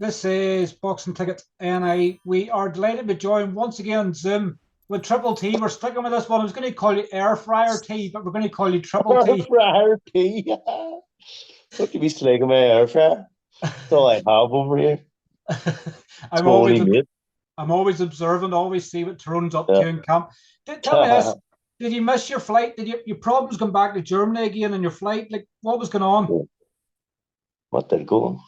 This is Boxing Tickets NI. We are delighted to be joined once again, Zoom, with Triple T. We're sticking with this one. I was going to call you Air Fryer T, but we're going to call you Triple Air T. fryer tea. Look at me slagging my air fryer. That's all I have over here. It's I'm my always only mate. I'm always observant, always see what Tyrone's up Yeah. to in camp. Tell me this. Did you miss your flight? Did your problems come back to Germany again in your flight? Like, what was going on? What did go?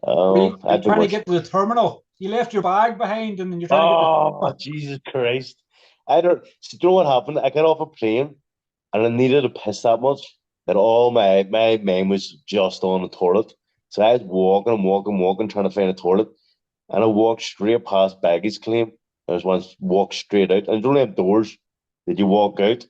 Were I you think trying to much. get to the terminal? You left your bag behind and then you're trying to get to the Oh, terminal. Jesus Christ. I don't, so you know what happened? I got off a plane and I needed to piss that much that all my mind was just on the toilet. So I was walking, trying to find a toilet. And I walked straight past baggage claim. I just once walked straight out. And you don't have doors that you walk out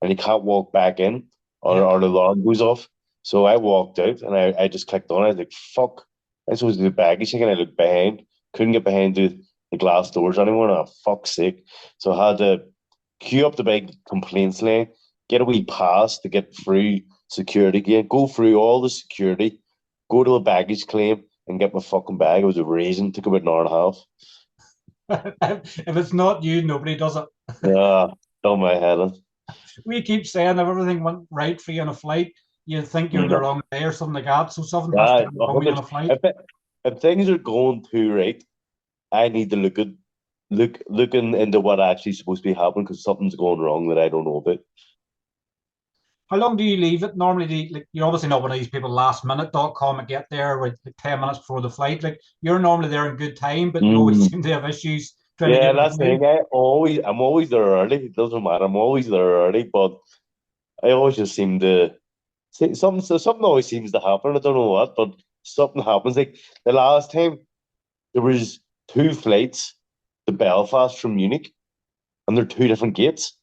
and you can't walk back in Yeah. or the alarm goes off. So I walked out and I just clicked on it. I was like, fuck. I was supposed to do baggage thing and I looked behind. Couldn't get behind the glass doors anymore. Oh, fuck's sake. So I had to queue up the big complaints lane, get a wee pass to get through security gate, go through all the security, go to a baggage claim and get my fucking bag. It was a reason. Took about an hour and a half. If it's not you, nobody does it. Yeah, done my head in. We keep saying if everything went right for you on a flight, you'd think you're on the No. wrong day or something like that. So something has to Yeah, go wrong with you on 100. a flight. If things are going too right, I need to looking into what actually supposed to be happening because something's going wrong that I don't know about. How long do you leave it? Normally, like you're obviously not one of these people lastminute.com and get there with like 10 minutes before the flight. Like you're normally there in good time, but you always Mm. seem to have issues trying to Yeah, get your that's the food. thing. I'm always there early. It doesn't matter. I'm always there early, but I always just seem to something always seems to happen. I don't know what, but something happens. Like the last time there was two flights to Belfast from Munich, and they're two different gates.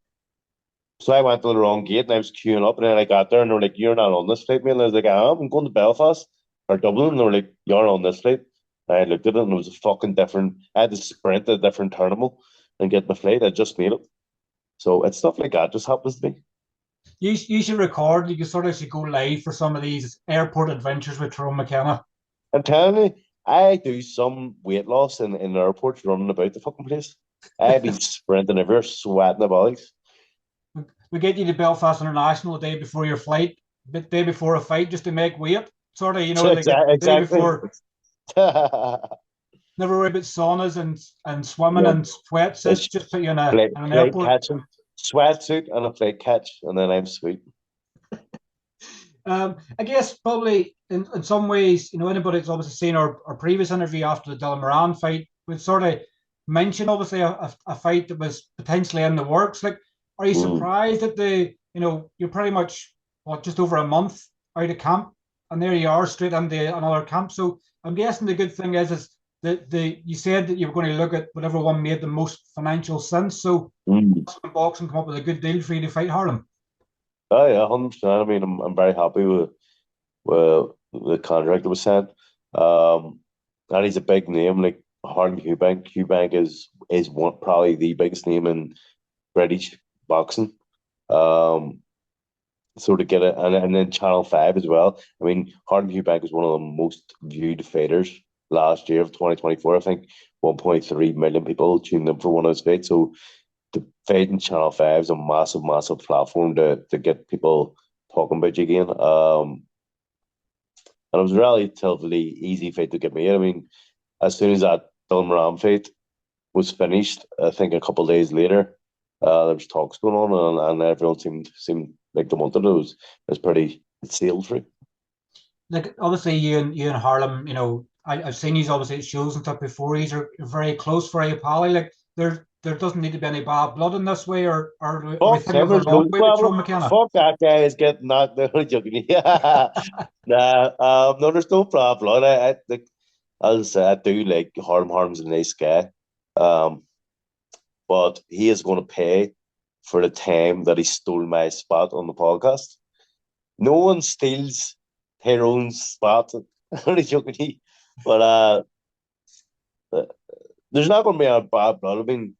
So I went to the wrong gate and I was queuing up, and then I got there and they were like, "You're not on this flight, mate." And I was like, I'm going to Belfast or Dublin. And they were like, "You're on this flight." And I looked at it and it was a fucking different. I had to sprint to a different terminal and get my flight. I just made it. So it's stuff like that just happens to me. You should record. You sort of should go live for some of these airport adventures with Tyrone McKenna. I'm telling you, I do some weight loss in airports running about the fucking place. I'd be sprinting everywhere, sweating the bodies. We get you to Belfast International the day before your flight, the day before a fight, just to make weight. Sort of, like the day Exactly. before. Never worry about saunas and swimming No, and sweatsuits. it's Just put you in an flight airport. catching, sweatsuit and a flight catch, and then I'm sweet. I guess probably in some ways, anybody that's obviously seen our previous interview after the Dylan Moran fight would sort of mention obviously a fight that was potentially in the works. Like, are you Mm. surprised that you're pretty much just over a month out of camp, and there you are straight into another camp. So I'm guessing the good thing is that you said that you were going to look at whatever one made the most financial sense. So Mm. boxing come up with a good deal for you to fight Harlem. Oh yeah, 100%. I mean, I'm very happy with the contract that was sent. Um, and he's a big name like Harlem Eubank. Eubank is one probably the biggest name in British boxing. Um, so to get it, and then Channel 5 as well. I mean, Harlem Eubank was one of the most viewed fighters last year of 2024. I think 1.3 million people tuned in for one of his fights. So the fight in Channel 5 is a massive, massive platform to get people talking about you again. And it was a relatively easy fight to get me in. I mean, as soon as that Dylan Moran fight was finished, I think a couple of days later, there was talks going on, and everyone seemed like they wanted it. It was pretty sailed through. Like obviously you and Harlem, I've seen these obviously at shows and stuff before. These are very close, very pally. Like there doesn't need to be any bad blood in this way, or are we Fuck thinking him, of the there's wrong no way with problem. Tyrone McKenna? Fuck that guy is getting knocked down. Joking. Yeah. Nah, no, there's no problem. I think, as I said, I do like Harlem. Harlem's a nice guy. Um, but he is going to pay for the time that he stole my spot on the podcast. No one steals Tyrone's spot. Only joking. But there's not going to be a bad blood. I mean,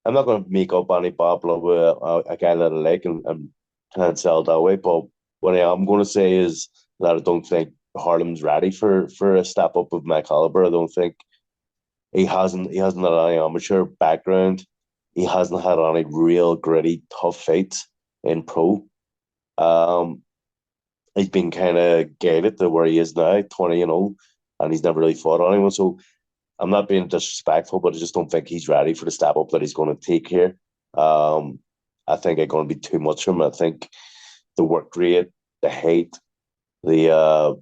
I'm not going to make up any bad blood with a guy that I like and try and sell it that way. But what I am going to say is that I don't think Harlem's ready for a step up of my caliber. I don't think He hasn't had any amateur background. He hasn't had any real gritty, tough fights in pro. Um, he's been kind of guided to where he is now, 20 and he's never really fought anyone. So I'm not being disrespectful, but I just don't think he's ready for the step up that he's going to take here. Um, I think it's going to be too much for him. I think the work rate, the hate, the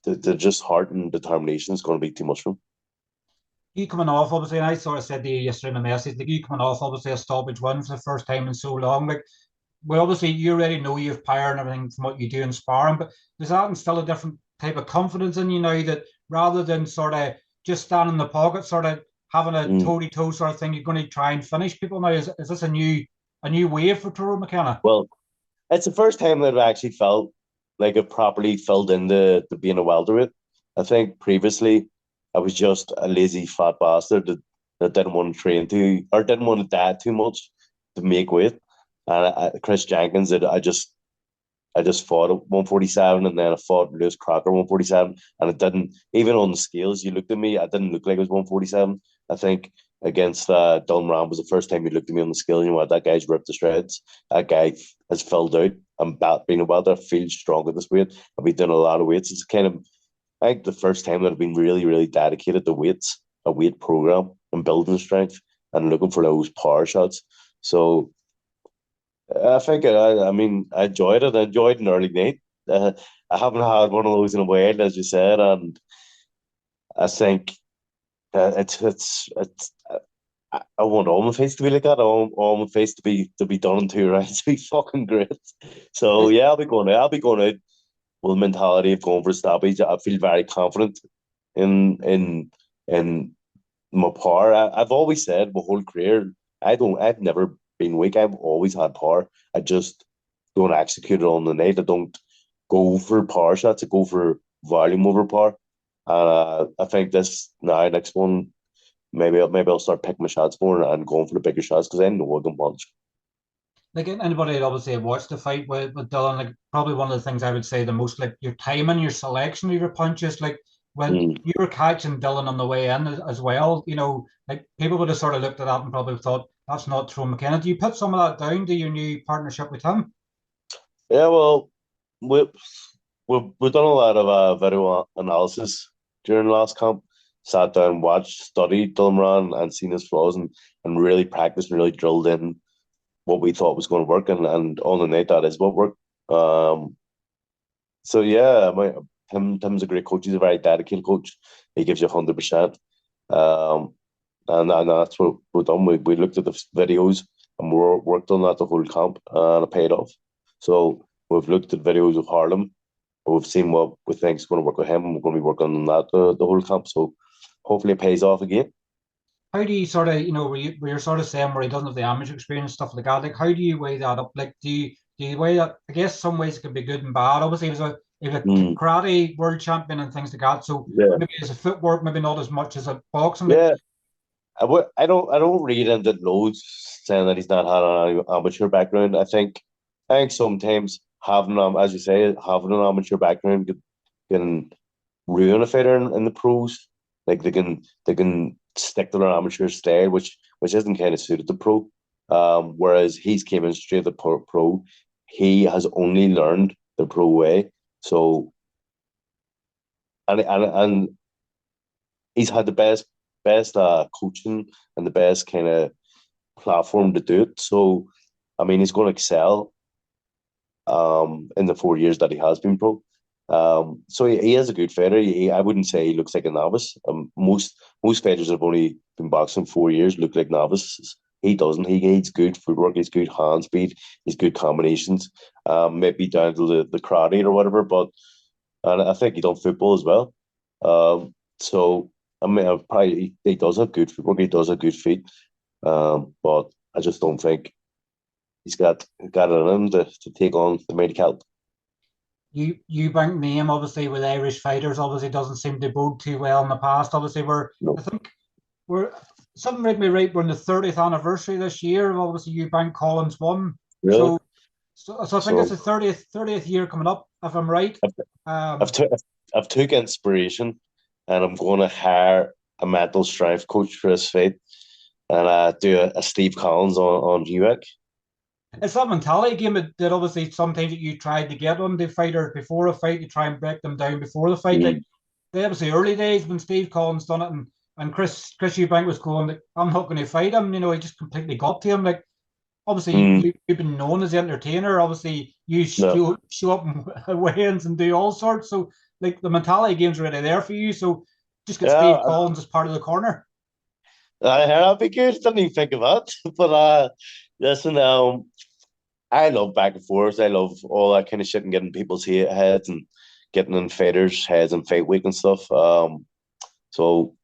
the just heart and determination is going to be too much for him. You coming off, obviously, and I sort of said to you yesterday in my message, like you coming off, obviously, a stoppage one for the first time in so long. Like, well, obviously, you already know you have power and everything from what you do in sparring, but does that instill a different type of confidence in you now that rather than sort of just stand in the pocket, sort of having a Mm. toe to toe sort of thing, you're going to try and finish people now? Is this a new wave for Tyrone McKenna? Well, it's the first time that I've actually felt like I've properly filled into to being a welterweight. I think previously I was just a lazy fat bastard that didn't want to train too or didn't want to diet too much to make weight. And Chris Jenkins, I just fought at 147 and then I fought Lewis Crocker 147 and it didn't even on the scales you looked at me, I didn't look like I was 147. I think against Don Ram was the first time you looked at me on the scale and you went, that guy's ripped to shreds. That guy has filled out. I'm being a welter, I feel strong at this weight. I've been doing a lot of weights. It's kind of I think the first time that I've been really, really dedicated to weights, a weight program and building strength and looking for those power shots. So I think I enjoyed it. I enjoyed an early night. I haven't had one of those in a while, as you said, and I think it's. I want all my face to be like that. I want all my face to be done in 2 rounds. To be fucking great. So yeah, I'll be going out with the mentality of going for a stoppage. I feel very confident in my power. I've always said my whole career, I've never been weak. I've always had power. I just don't execute it on the night. I don't go for power shots. I go for volume over power. And I think this now next one, maybe I'll start picking my shots more and going for the bigger shots because I know I can punch. Like anybody that obviously watched the fight with Dylan, like probably one of the things I would say the most, like your timing, your selection of your punches, like when Mm. you were catching Dylan on the way in as well, like people would have sort of looked at that and probably thought that's not Tyrone McKenna. Do you put some of that down to your new partnership with him? Yeah, well, we we've done a lot of video analysis during the last camp. Sat down, watched, studied Dilmran and seen his flaws and really practiced and really drilled in what we thought was going to work and on the night that is what worked. Um, so yeah, Tim's a great coach. He's a very dedicated coach. He gives you 100%. Um, and that's what we've done. We looked at the videos and we worked on that the whole camp and it paid off. So we've looked at videos of Harlem. We've seen what we think is going to work with him. And we're going to be working on that the whole camp. So hopefully it pays off again. How do you sort of, where you're sort of saying where he doesn't have the amateur experience, stuff like that, like how do you weigh that up? Like, do you weigh that? I guess some ways it can be good and bad. Obviously, he was a Mm, karate world champion and things like that. So yeah, maybe as a footwork, maybe not as much as a boxing. Like, yeah. I don't read into loads saying that he's not had an amateur background. I think sometimes having as you say having an amateur background can ruin a fighter in the pros. Like they can stick to their amateur style, which isn't kind of suited to pro. Whereas he's came in straight to pro. He has only learned the pro way. So and he's had the best coaching and the best kind of platform to do it. So I mean he's going to excel in the 4 years that he has been pro. So he is a good fighter. I wouldn't say he looks like a novice. Most fighters have only been boxing 4 years, look like novices. He doesn't. He's good footwork. He's good hand speed. He's good combinations. Maybe down to the karate or whatever. But and I think he done football as well. So I mean, probably he does have good footwork. He does have good feet. But I just don't think he's got it in him to take on the main Calibre. Eubank name, obviously, with Irish fighters, obviously doesn't seem to bode too well in the past. Obviously, No, I think we're something made me right. We're in the 30th anniversary this year. Obviously, Eubank Collins won. really. So I think it's So the 30th year coming up, if I'm right. I've Um, I've took I've took inspiration, and I'm going to hire. a mental strength coach for this fight, and do a Steve Collins on Eubank. It's that mentality game that obviously sometimes you tried to get on the fighters before a fight, you try and break them down before the fight. Like Mm. they obviously early days when Steve Collins done it and Chris Eubank was going, like, I'm not going to fight him. He just completely got to him. Like obviously Mm. you've been known as the entertainer. Obviously you No. show up in weigh-ins and do all sorts. So like the mentality game's already there for you. So just get Steve Yeah, Collins as part of the corner. that'd be good. Didn't even think of that. But listen, I love back and forth. I love all that kind of shit and getting people's heads and getting in fighters' heads and fight week and stuff. So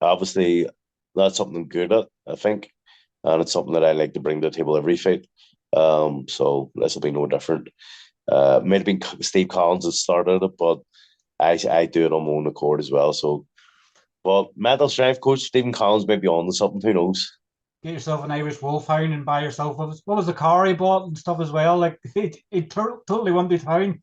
obviously that's something I'm good at, I think, and it's something that I like to bring to the table every fight. So this will be no different. Might have been Steve Collins that started it, but I do it on my own accord as well. So, but mental strength coach Stephen Collins may be on to something. Who knows? Get yourself an Irish Wolfhound and buy yourself what was the car he bought and stuff as well. Like he totally went to town.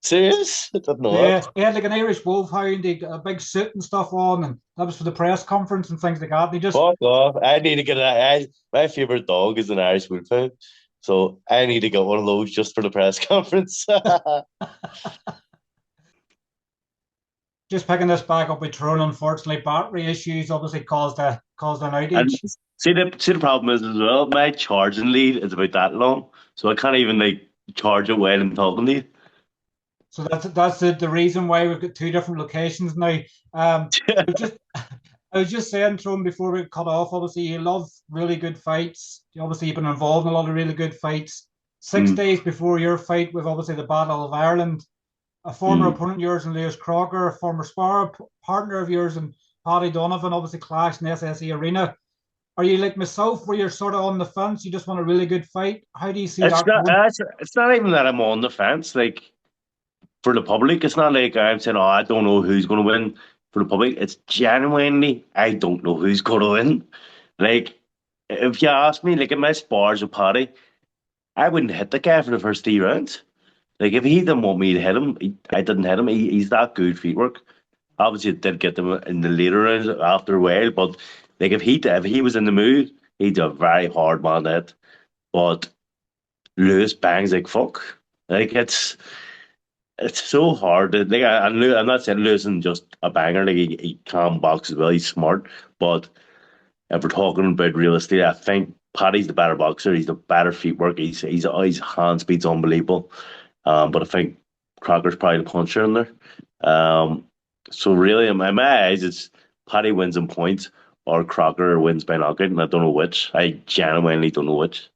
Serious? I didn't know Yeah, that. he had like an Irish Wolfhound, he got a big suit and stuff on, and that was for the press conference and things like that. And he just Fuck off. I need to get my favorite dog is an Irish Wolfhound. So I need to get one of those just for the press conference. just picking this back up with Tyrone. Unfortunately, battery issues obviously caused an And outage. see the problem is as well, my charging lead is about that long. So I can't even like charge it while I'm talking to you. So that's the reason why we've got two different locations now. I was just I was just saying to him before we cut off. Obviously, you love really good fights. Obviously, you've been involved in a lot of really good fights. Six Mm, days before your fight with obviously the Battle of Ireland, a former mm. opponent of yours in Lewis Crocker, a former spar partner of yours in Paddy Donovan, obviously clashed in the SSE Arena. Are you like myself, where you're sort of on the fence? You just want a really good fight. How do you see It's that not going? it's not even that I'm on the fence. Like for the public, it's not like I'm saying, "Oh, I don't know who's going to win." For the public, it's genuinely I don't know who's going to win. Like if you ask me, like in my spars with Paddy, I wouldn't hit the guy for the first 3 rounds. Like if he didn't want me to hit him, I didn't hit him. He's that good feet work. Obviously, it did get them in the later rounds after a while, but like if he was in the mood, he'd a very hard man to hit. But Lewis bangs like fuck. Like it's so hard. Like I'm not saying Lewis isn't just a banger. Like he can box as well. He's smart, but if we're talking about realistically, I think Paddy's the better boxer. He's the better feet work. His hand speed's unbelievable. But I think Crocker's probably the puncher in there. Um, so really, in my eyes, it's Paddy wins in points or Crocker wins by knockout, and I don't know which. I genuinely don't know which.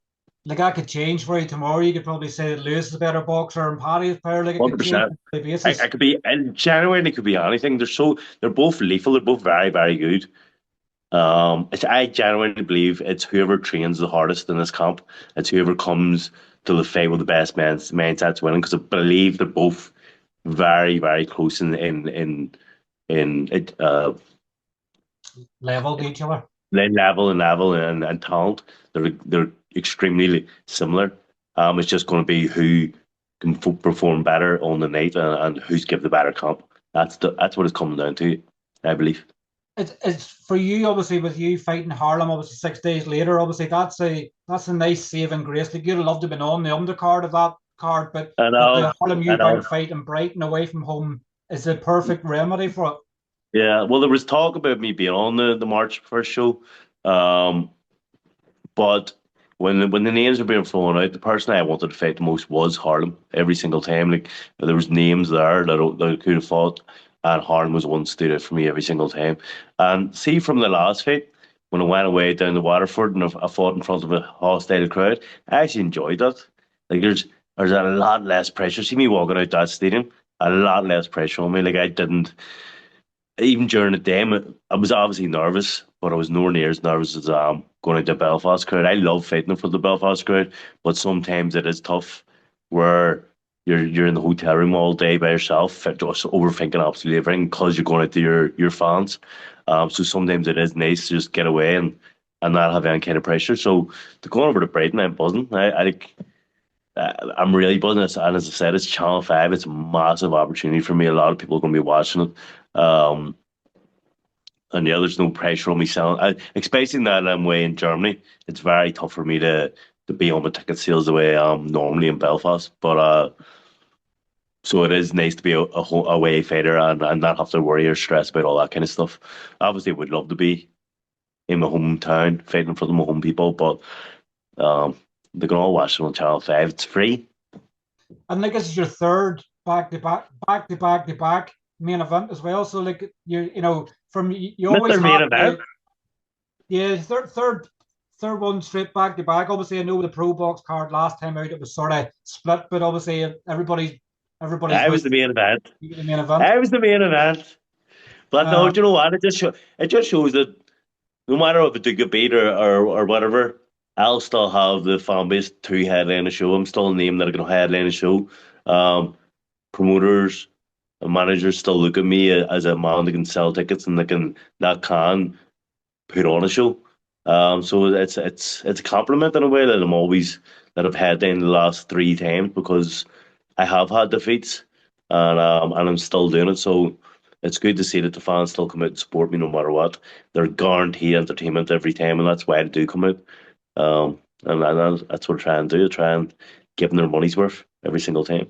Like that could change for you tomorrow. You could probably say that Lewis is a better boxer and Paddy is better. Like it could change 100%. on a daily I basis. could be, and genuinely could be anything. They're both lethal. They're both very, very good. I genuinely believe it's whoever trains the hardest in this camp. It's whoever comes to the fight with the best mindsets winning. Because I believe they're both very, very close in Level to each other. level and talent. They're extremely similar. It's just going to be who can perform better on the night and who's give the better comp. That's what it's coming down to, I believe. It's for you, obviously, with you fighting Harlem, obviously 6 days later. Obviously, that's a nice saving grace. Like you'd love to have been on the undercard of that card, but I the know, Harlem I know. Eubank fight in Brighton away from home is the perfect remedy for it. Yeah, well, there was talk about me being on the March first show, um, but when the names were being thrown out, the person I wanted to fight the most was Harlem. Every single time, like there was names there that I could have fought, and Harlem was one stood out for me every single time. And see, from the last fight, when I went away down to Waterford and I fought in front of a hostile crowd, I actually enjoyed that. Like there's a lot less pressure. See me walking out that stadium, a lot less pressure on me. Like I didn't even during the day, I was obviously nervous, but I was nowhere near as nervous as going into the Belfast crowd. I love fighting for the Belfast crowd, but sometimes it is tough where you're in the hotel room all day by yourself, just overthinking absolutely everything because you're going out to your fans. So sometimes it is nice to just get away and not have any kind of pressure. So to go over to Brighton, I'm buzzing. I'm really buzzing. And as I said, it's Channel 5. It's a massive opportunity for me. A lot of people are going to be watching it. Um, And yeah, there's no pressure on me selling. Especially now that I'm away in Germany, it's very tough for me to be on the ticket sales the way I am normally in Belfast. But so it is nice to be a away fighter and not have to worry or stress about all that kind of stuff. Obviously, would love to be in my hometown fighting for my home people, but um, they can all watch it on Channel 5. It's free. And like this is your third back to back main event as well. So like from you always Mr. Main have Event. yeah third one straight back to back. Obviously, I know the Pro Box card last time out it was sort of split, but obviously everybody's I was with the main event. the main event. I was the main event. But no, Um, do you know what? It just shows that no matter if it took a beat or whatever, I'll still have the fan base to headline a show. I'm still a name that I can headline a show. Um, Promoters and managers still look at me as a man that can sell tickets and that can put on a show. So it's a compliment in a way that I've headlined the last three times because I have had defeats and I'm still doing it. So it's good to see that the fans still come out and support me no matter what. They're guaranteed entertainment every time, and that's why they do come out. And that's what I try and do. I try and give them their money's worth every single time.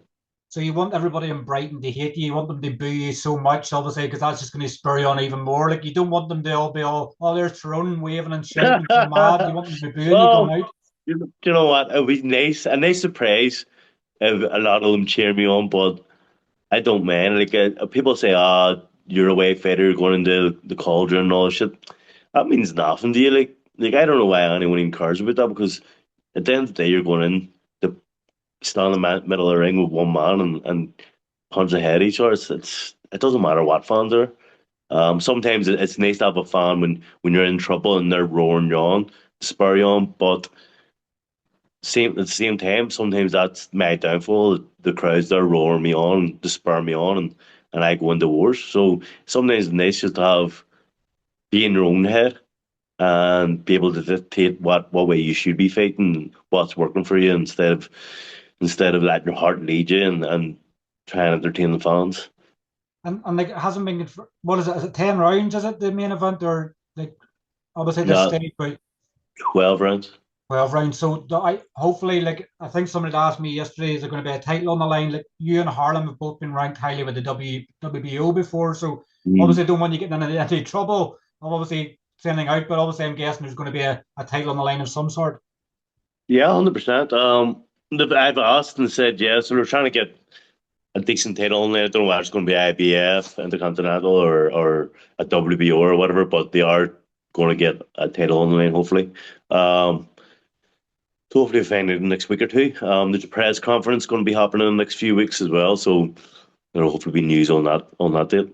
so you want everybody in Brighton to hate you. You want them to boo you so much, obviously, because that's just going to spur you on even more. Like you don't want them to all be all, oh, there's Tyrone waving and shouting so mad. You want them to be booing you Well, going out. you know what? It was a nice surprise if a lot of them cheer me on, but I don't mind. Like people say, "Ah, you're a way fighter going into the cauldron and all that shit." That means nothing to you. Like I don't know why anyone even cares about that because at the end of the day, you're going in to stand in the middle of the ring with one man and punch the head each other. It doesn't matter what fans are. Sometimes it's nice to have a fan when you're in trouble and they're roaring you on, to spur you on, but at the same time, sometimes that's my downfall. The crowds there roaring me on, to spur me on, and I go into wars. So sometimes it's nice just to be in your own head and be able to dictate what way you should be fighting, what's working for you, instead of letting your heart lead you and try and entertain the fans. And like it hasn't been good for, what is it? Is it 10 rounds? Is it the main event or like obviously this Not stage by 12 rounds. 12 rounds? So I hopefully like I think somebody asked me yesterday, is there going to be a title on the line? Like you and Harlem have both been ranked highly with the WBO before, so Mm. obviously I don't want you getting into any trouble. I'm obviously sending out, but obviously I'm guessing there's going to be a title on the line of some sort. Yeah, 100%. I've asked and said yes, so we're trying to get a decent title on there. I don't know whether it's going to be IBF, Intercontinental, or a WBO or whatever, but they are going to get a title on the line, hopefully. Um, so hopefully we'll find out next week or two. There's a press conference going to be happening in the next few weeks as well, so there'll hopefully be news on that date.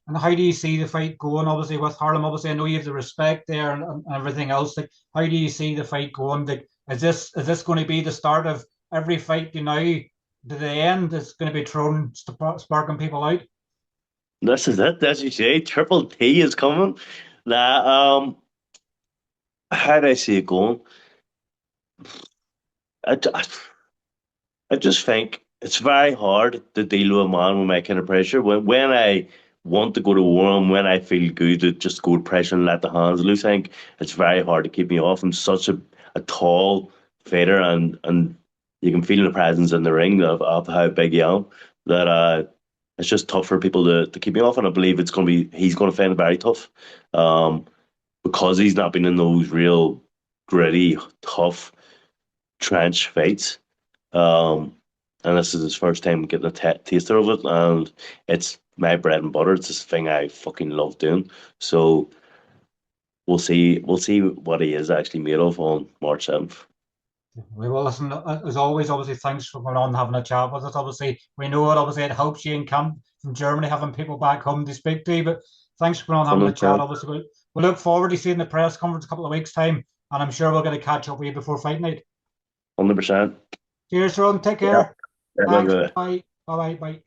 And how do you see the fight going? Obviously, with Harlem, obviously, I know you have the respect there and everything else. Like, how do you see the fight going? Like, is this going to be the start of every fight? Now to the end, it's going to be thrown sparking people out. This is it, as you say, Triple T is coming. Now, how do I see it going? I, I just think it's very hard to deal with a man with my kind of pressure. When I want to go to war and when I feel good to just go to pressure and let the hands loose, I think it's very hard to keep me off. I'm such a tall fighter and you can feel the presence in the ring of how big I am that it's just tough for people to keep me off. And I believe he's gonna find it very tough. Um because he's not been in those real gritty, tough trench fights. Um, and this is his first time getting a taster of it, and it's my bread and butter. It's this thing I fucking love doing. So we'll see. We'll see what he is actually made of on March 7th. Well, listen, as always, obviously, thanks for coming on and having a chat with us. Obviously, we know it. Obviously, it helps you in camp from Germany having people back home to speak to you. But thanks for coming on and having a chat. 100%. Obviously, we look forward to seeing the press conference a couple of weeks' time, and I'm sure we'll get a catch up with you before fight night. 100%. Cheers, Ron. Take Yeah. care. Thanks. Yeah. Bye. Bye. Bye. Bye.